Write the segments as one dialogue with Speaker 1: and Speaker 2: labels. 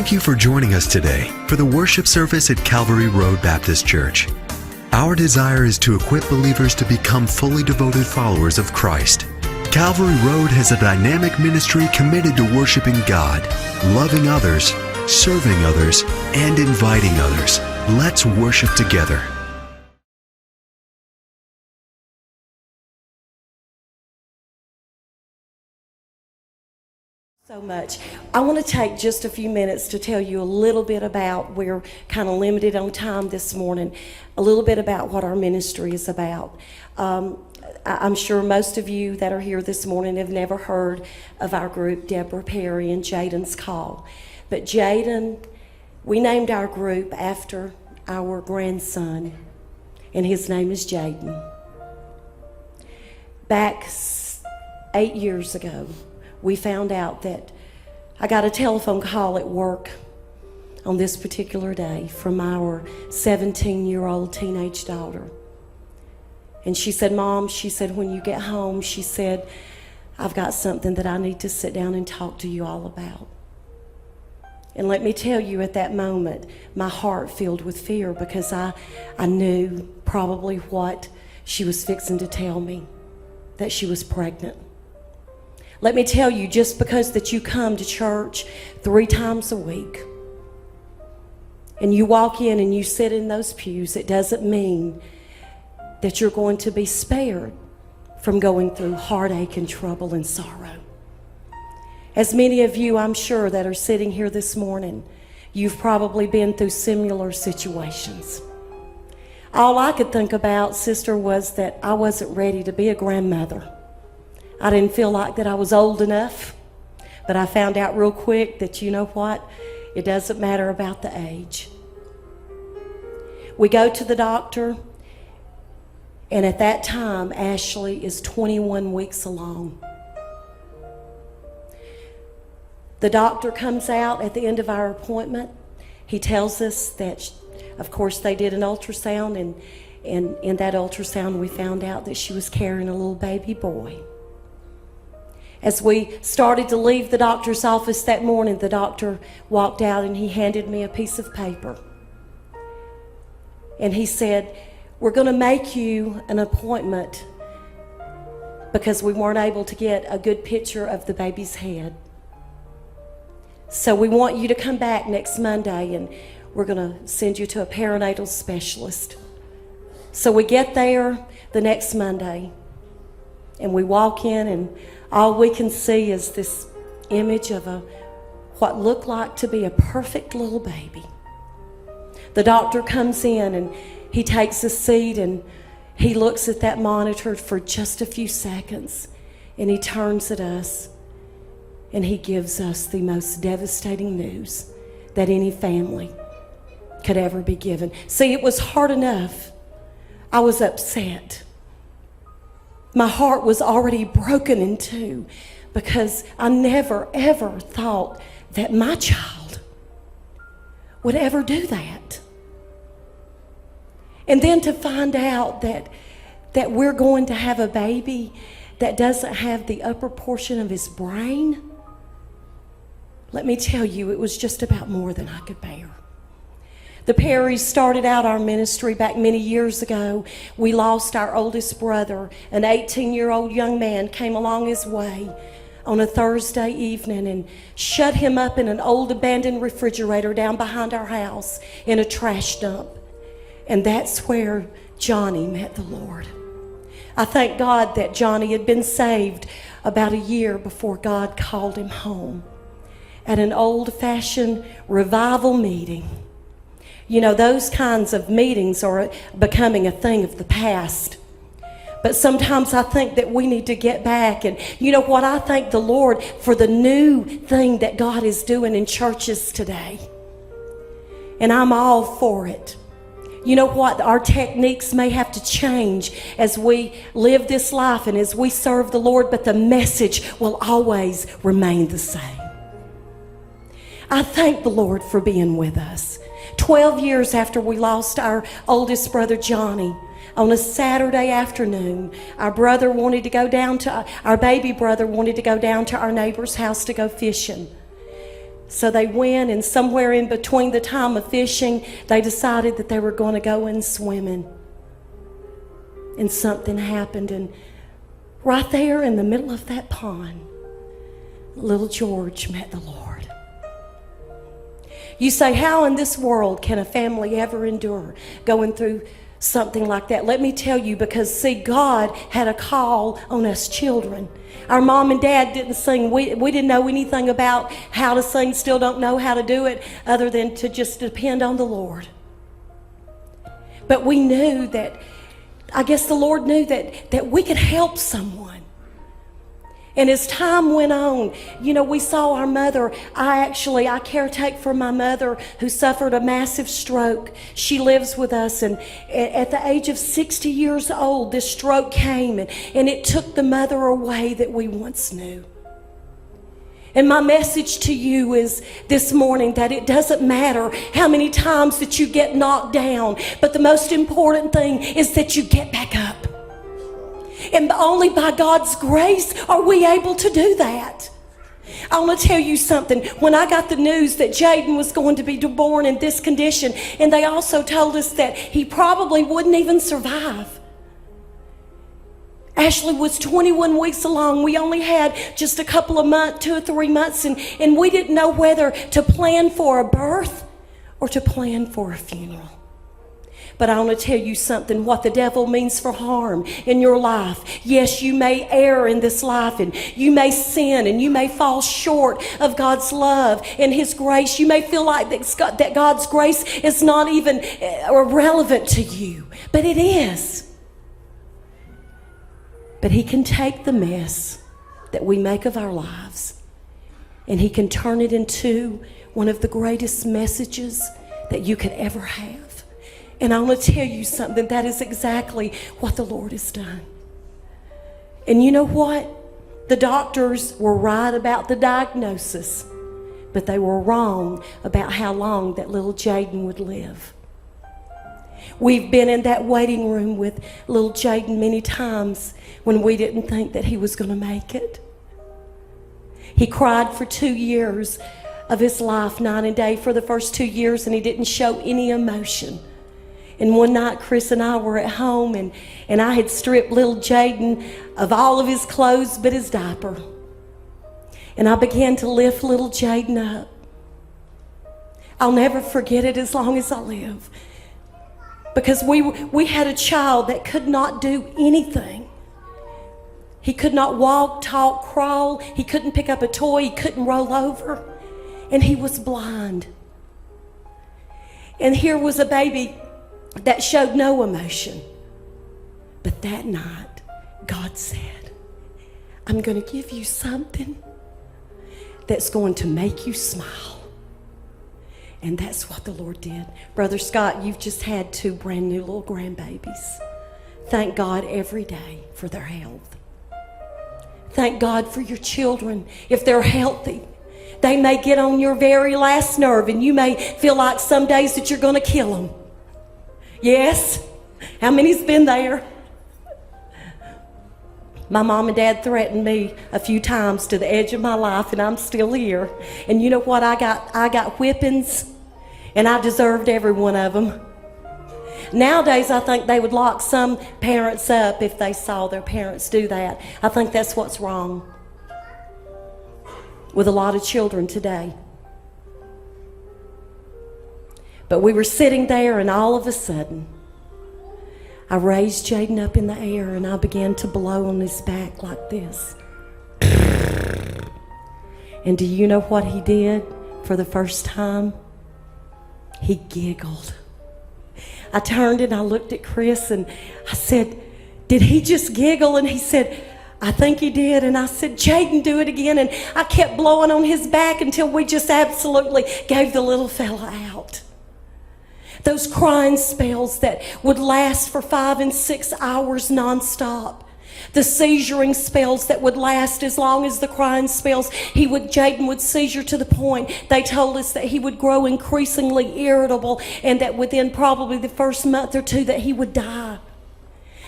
Speaker 1: Thank you for joining us today for the worship service at Calvary Road Baptist Church. Our desire is to equip believers to become fully devoted followers of Christ. Calvary Road has a dynamic ministry committed to worshiping God, loving others, serving others, and inviting others. Let's worship together.
Speaker 2: So much. I want to take just a few minutes to tell you a little bit about, we're kind of limited on time this morning, a little bit about what our ministry is about. I'm sure most of you that are here this morning have never heard of our group, Debra, Perry, and Jaidyn's Call. But Jaidyn, we named our group after our grandson, and his name is Jaidyn. Back 8 years ago, we found out that I got a telephone call at work on this particular day from our 17-year-old teenage daughter. And she said, Mom, she said, when you get home, she said, I've got something that I need to sit down and talk to you all about. And let me tell you, at that moment, my heart filled with fear because I knew probably what she was fixing to tell me, that she was pregnant. Let me tell you, just because that you come to church 3 times a week and you walk in and you sit in those pews, it doesn't mean that you're going to be spared from going through heartache and trouble and sorrow. As many of you, I'm sure, that are sitting here this morning, you've probably been through similar situations. All I could think about, sister, was that I wasn't ready to be a grandmother. I didn't feel like that I was old enough, but I found out real quick that, you know what, it doesn't matter about the age. We go to the doctor, and at that time, Ashley is 21 weeks along. The doctor comes out at the end of our appointment. He tells us that, of course, they did an ultrasound, and in that ultrasound, we found out that she was carrying a little baby boy. As we started to leave the doctor's office that morning, the doctor walked out and he handed me a piece of paper. And he said, we're going to make you an appointment because we weren't able to get a good picture of the baby's head. So we want you to come back next Monday and we're going to send you to a perinatal specialist. So we get there the next Monday and we walk in, and all we can see is this image of what looked like to be a perfect little baby. The doctor comes in and he takes a seat and he looks at that monitor for just a few seconds, and he turns at us and he gives us the most devastating news that any family could ever be given. See, it was hard enough. I was upset. My heart was already broken in two because I never, ever thought that my child would ever do that. And then to find out that we're going to have a baby that doesn't have the upper portion of his brain, let me tell you, it was just about more than I could bear. The Perrys started out our ministry back many years ago. We lost our oldest brother. An 18-year-old young man came along his way on a Thursday evening and shut him up in an old abandoned refrigerator down behind our house in a trash dump. And that's where Johnny met the Lord. I thank God that Johnny had been saved about a year before God called him home at an old-fashioned revival meeting. You know, those kinds of meetings are becoming a thing of the past. But sometimes I think that we need to get back. And you know what? I thank the Lord for the new thing that God is doing in churches today. And I'm all for it. You know what? Our techniques may have to change as we live this life and as we serve the Lord, but the message will always remain the same. I thank the Lord for being with us. 12 years after we lost our oldest brother, Johnny, on a Saturday afternoon, our baby brother wanted to go down to our neighbor's house to go fishing. So they went, and somewhere in between the time of fishing, they decided that they were going to go in swimming. And something happened, and right there in the middle of that pond, little George met the Lord. You say, how in this world can a family ever endure going through something like that? Let me tell you, because see, God had a call on us children. Our mom and dad didn't sing. We didn't know anything about how to sing, still don't know how to do it, other than to just depend on the Lord. But we knew that, I guess the Lord knew that we could help someone. And as time went on, you know, we saw our mother. I caretake for my mother who suffered a massive stroke. She lives with us, and at the age of 60 years old, this stroke came, and it took the mother away that we once knew. And my message to you is this morning that it doesn't matter how many times that you get knocked down, but the most important thing is that you get back up. And only by God's grace are we able to do that. I want to tell you something. When I got the news that Jaidyn was going to be born in this condition, and they also told us that he probably wouldn't even survive. Ashley was 21 weeks along. We only had just a couple of months, 2 or 3 months, and we didn't know whether to plan for a birth or to plan for a funeral. But I want to tell you something, what the devil means for harm in your life. Yes, you may err in this life, and you may sin, and you may fall short of God's love and his grace. You may feel like that God's grace is not even relevant to you, but it is. But he can take the mess that we make of our lives, and he can turn it into one of the greatest messages that you could ever have. And I want to tell you something, that is exactly what the Lord has done. And you know what? The doctors were right about the diagnosis, but they were wrong about how long that little Jaidyn would live. We've been in that waiting room with little Jaidyn many times when we didn't think that he was going to make it. He cried for 2 years of his life, night and day, for the first 2 years, and he didn't show any emotion. And one night, Chris and I were at home, and I had stripped little Jaidyn of all of his clothes but his diaper. And I began to lift little Jaidyn up. I'll never forget it as long as I live. Because we had a child that could not do anything. He could not walk, talk, crawl. He couldn't pick up a toy. He couldn't roll over. And he was blind. And here was a baby that showed no emotion. But that night, God said, I'm going to give you something that's going to make you smile. And that's what the Lord did. Brother Scott, you've just had 2 brand new little grandbabies. Thank God every day for their health. Thank God for your children. If they're healthy, they may get on your very last nerve, and you may feel like some days that you're going to kill them. Yes? How many's been there? My mom and dad threatened me a few times to the edge of my life, and I'm still here. And you know what? I got whippings, and I deserved every one of them. Nowadays, I think they would lock some parents up if they saw their parents do that. I think that's what's wrong with a lot of children today. But we were sitting there, and all of a sudden, I raised Jaidyn up in the air, and I began to blow on his back like this. And do you know what he did for the first time? He giggled. I turned and I looked at Chris, and I said, did he just giggle? And he said, I think he did. And I said, Jaidyn, do it again. And I kept blowing on his back until we just absolutely gave the little fella out. Those crying spells that would last for 5 and 6 hours nonstop. The seizuring spells that would last as long as the crying spells. Jaidyn would seizure to the point, they told us, that he would grow increasingly irritable, and that within probably the first month or 2 that he would die.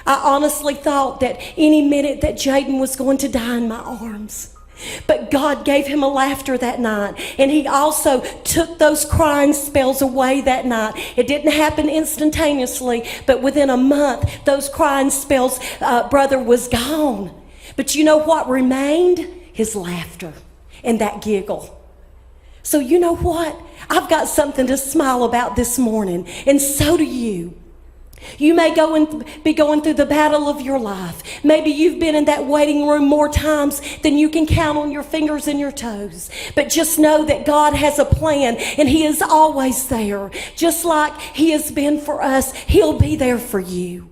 Speaker 2: I honestly thought that any minute that Jaidyn was going to die in my arms. But God gave him a laughter that night, and he also took those crying spells away that night. It didn't happen instantaneously, but within a month, those crying spells, brother, was gone. But you know what remained? His laughter and that giggle. So you know what? I've got something to smile about this morning, and so do you. You may be going through the battle of your life. Maybe you've been in that waiting room more times than you can count on your fingers and your toes. But just know that God has a plan, and he is always there. Just like he has been for us, he'll be there for you.